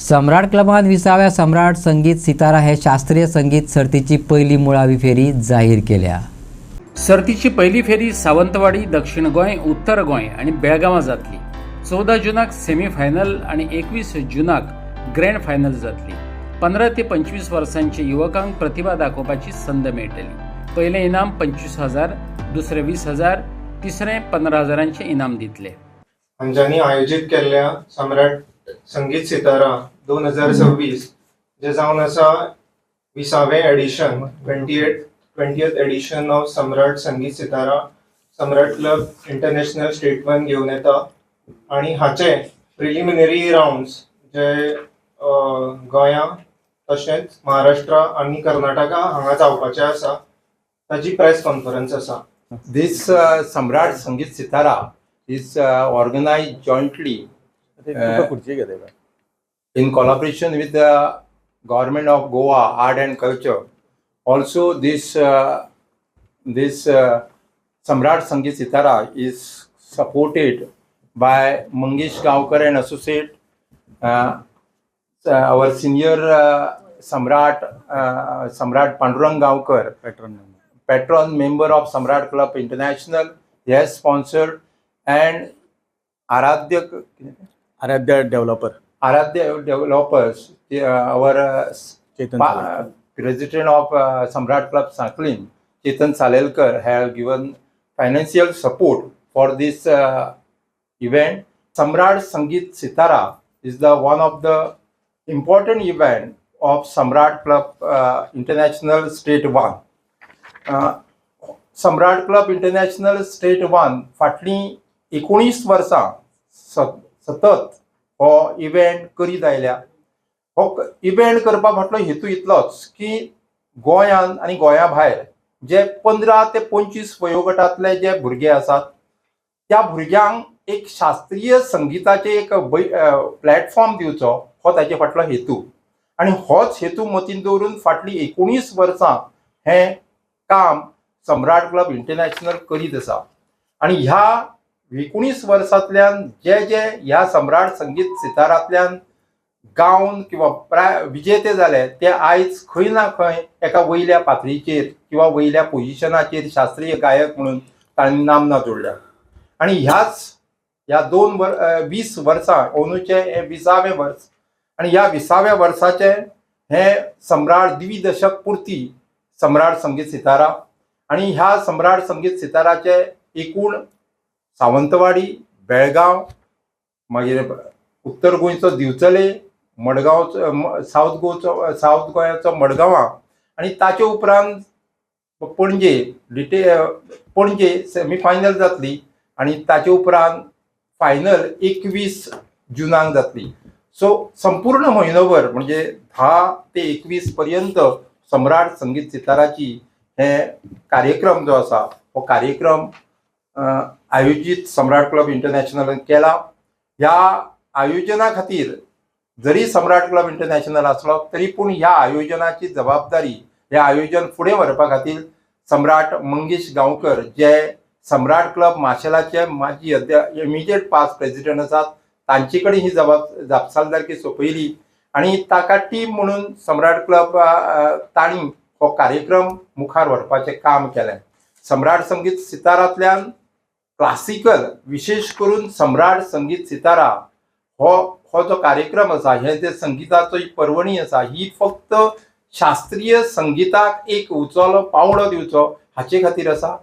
सम्राट क्लबात 20व्या सम्राट संगीत सितारा हे शास्त्रीय संगीत सर्तीची पहिली मुळावी फेरी जाहीर केल्या। सर्तीची पहिली फेरी सावंतवाडी, दक्षिण गोंय, उत्तर गोंय आणि बेळगांवां जातली। 14 जूनाक सेमी फायनल आणि 21 जूनाक ग्रँड फायनल जातली। 15 ते 25 वर्सांचे युवकांक प्रतिभा दाखोवपाची संद मेळटली। पहिले इनाम 25,000, दुसरे 20,000, तिसरे 15,000चे इनाम दितले। हांच्यानी आयोजित केल्ल्या सम्राट संगीत सितारा 2026 जे जावन आसा 20वें एडिशन 20th एडिशन ऑफ सम्राट संगीत सितारा सम्राट क्लब इंटरनॅशनल स्टेट 1 घेवन येता आणि हाचे प्रिलिमिनरी राउंड्स जे गोंया तशेंच महाराष्ट्र आणि कर्नाटका हांगा जावपाचे आसा ताची प्रेस कॉन्फरन्स आसा। This Samrat Sangeet Sitara is organized jointly in collaboration with the government of Goa Art and Culture. Also, this Samrat Sangeet Sitara is supported by Mangesh Gaonkar and Associate, our senior Samrat Pandurang Gaonkar, patron member of Samrat Club International. He has sponsored, and Aradhya Developers, our president of Samrat Club Sakhalin, Chetan Salelkar, have given financial support for this event. Samrat Sangeet Sitara is the one of the important event of Samrat Club International State 1. Samrat club international state 1 फाटली 19 वर्सां सतत हो event करीत आयल्या। हो event करपा फाटलो हेतू इतलोच की गोंयांत आनी गोंया भायर जे 15 ते 25 वयोगटांतले जे भुरगे आसात त्या भुरग्यांक एक शास्त्रीय संगीताचे एक प्लॅटफॉर्म दिवचो हो ताचे फाटलो हेतू, आणि होच हेतू मतीन दवरून फाटली 19 वर्सां हे काम सम्राट क्लब इंटरनॅशनल करीत आसा। आणि ह्या 19 वर्सांतल्यान जे ह्या सम्राट संगीत सितारांतल्यान गावन किंवा विजेते जाले ते आयज खंय ना खंय एका वयल्या पातळीचेर किंवा वयल्या पोजिशनाचेर शास्त्रीय गायक म्हणून तांणी नामना जोडल्या। आणि ह्या 20 वर्सां अंदूचे हे 20वें वर्स, आणि ह्या 20व्या वर्साचे हे सम्राट द्विदशक पुर्ती सम्राट संगीत सितारा। आणि ह्या सम्राट संगीत सिताराचे एकूण सावंतवाडी, बेळगांव, मागीर उत्तर गोंयचो दिवचले, मडगांव साउथ गोंयाचो मडगांवां, आणि ताचे उपरांत पणजे सेमी फायनल जातली, आणि ताचे उपरांत फायनल 21 जूनाक जातली। सो संपूर्ण म्हयनोभर म्हणजे 10 ते 21 पर्यंत सम्राट संगीत सिताराची हे कार्यक्रम जो आसा हो कार्यक्रम आयोजित सम्राट क्लब इंटरनॅशनल केला। ह्या आयोजना खातीर जरी सम्राट क्लब इंटरनॅशनल आसलो तरी पूण ह्या आयोजनाची जबाबदारी, हे आयोजन फुडें व्हरपा खातीर सम्राट मंगेश गांवकर जे सम्राट क्लब माशेलाचे माजी इमिजिएट पास्ट प्रेसिडेंट आसात तांचे कडेन ही जापसालदारकी सोपयली, आणि ताका टीम म्हणून सम्राट क्लब तांणी हो कार्यक्रम मुखार व्हरपाचें काम केलें। सम्राट संगीत सितारांतल्यान क्लासिकल, विशेष करून सम्राट संगीत सितारा हो जो कार्यक्रम आसा, हे जे संगीताचो पर्वणी आसा ही फक्त शास्त्रीय संगीताक एक उंचो पावंडो दिवचो हाचे खातीर आसा।